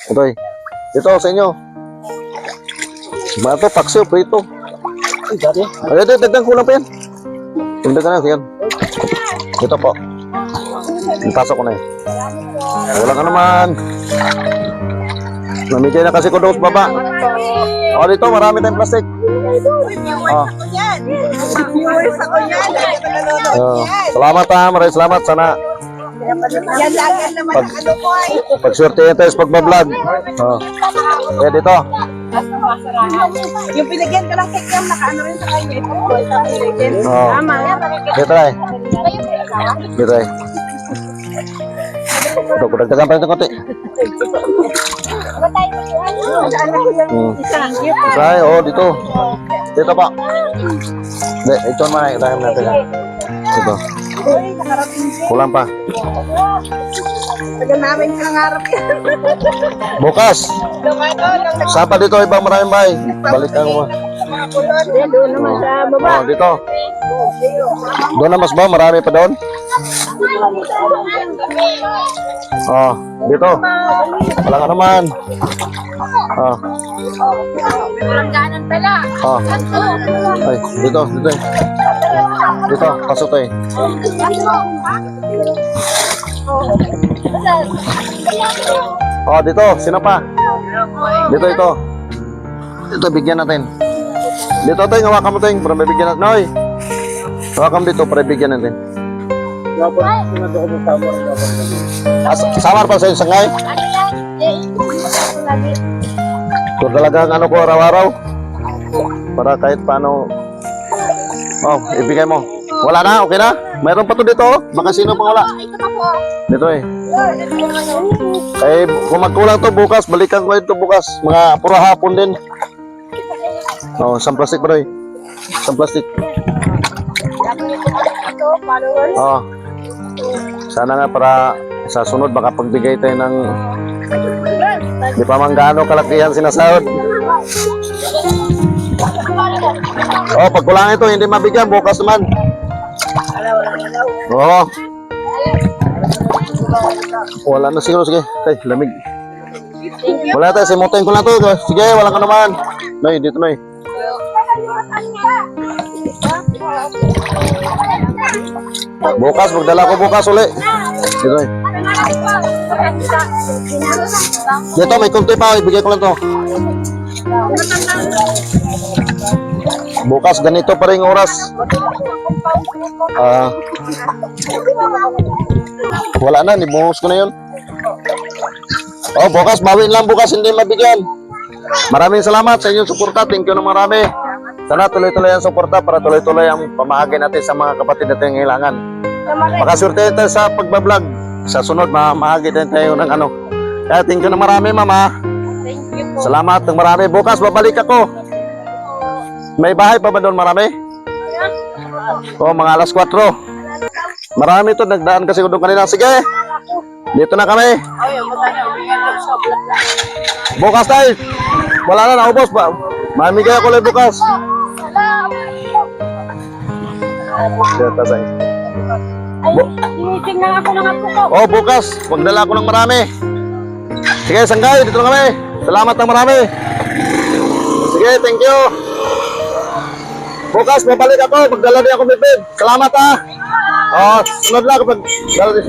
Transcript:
Ito eh. Ito sa inyo. Mga ito, paksiw, prito. Ay, dagdag ko lang pa yan. Dagdag na, yan. Ito po. Ipasok ko na eh. Wala ka naman. Namigay na kasi ko doon sa baba. O, dito, marami tayong plastic. Oh. Viewers ako yan. Salamat ha, maraming salamat. Sana Yan lagi naman ang ano ko ay. pag-swerte tayo sa pagbablog. Oh. Kaya dito. Yung pinagyan ka ng kikyam, nakaano rin sa kanya. Ito po, ito pinagyan. Oh. Tama. Dito tayo. Dito tayo. Ito, kudagdagan pa ito konti. Say, oh, dito. Dito pa. Hindi, ito naman. Itahin natin. Ito. Kulang pa. Tagal namin nangarap yan. Bukas. Sapa dito, ibang maraming bahay. Balikan mo. Doon naman sa baba. Oh, dito. Doon na mas ba? Marami pa doon? Oh, dito. Wala ka naman. Oh. Langganan pala. Oh. Ay, dito, dito. Dito, pasok to eh. Oh, dito, sino pa? Dito, ito. Dito, bigyan natin. Dito, tayo, hawakan mo tayo, para bibigyan natin. Noy! Hawakan mo dito, para bigyan natin. Samar pa sa yung sangay? Ito talagang ano ko araw-araw. Para kahit paano. Oh, ibigay mo. Wala na, okay na? Mayroon pa to dito, baka sino pang wala. Dito eh. Eh, kung magkulang to bukas, balikan ko ito bukas. Mga puro hapon din. Oh, isang plastic bro eh. Isang plastic. Oh. Sana nga para sa sunod makapagbigay tayo ng di pa man gaano kalakihan sinasahod. Oh, pag kulang ito hindi mabigyan bukas naman. Oh. Wala na siguro, sige. Ay, lamig. Wala tayo, simutin ko lang to. Sige, wala ka naman. Noy, dito Noy. Bukas, magdala ko bukas uli. Dito eh. Dito, may kunti pa. Ibigay ko lang to. Bukas, ganito pa rin oras. Wala na, nibuhos ko na yun. Oh, bukas, bawin lang bukas, hindi mabigyan. Maraming salamat sa inyong suporta. Thank you na marami. Sana tuloy-tuloy ang suporta para tuloy-tuloy ang pamahagi natin sa mga kapatid natin kailangan. Makaswerte tayo sa pagbablog. Sa sunod, mahagi tayo ng ano. Kaya thank you na marami, mama. Salamat ng marami. Bukas, babalik ako. May bahay pa ba doon marami? Oh, mga alas 4. Marami to, nagdaan kasi ko doon kanina. Sige, dito na kami. Bukas tayo. Wala na, naubos pa. Mamigay ako lang bukas. Tinitingnan ako ng apo ko. Oh, bukas. Magdala ako ng marami. Sige, sanggay. Dito na kami. Salamat ng marami. Sige, thank you. Bukas, mabalik ako. Magdala din ako, bibig. Salamat ha. Oh, sunod lang kapag dala din.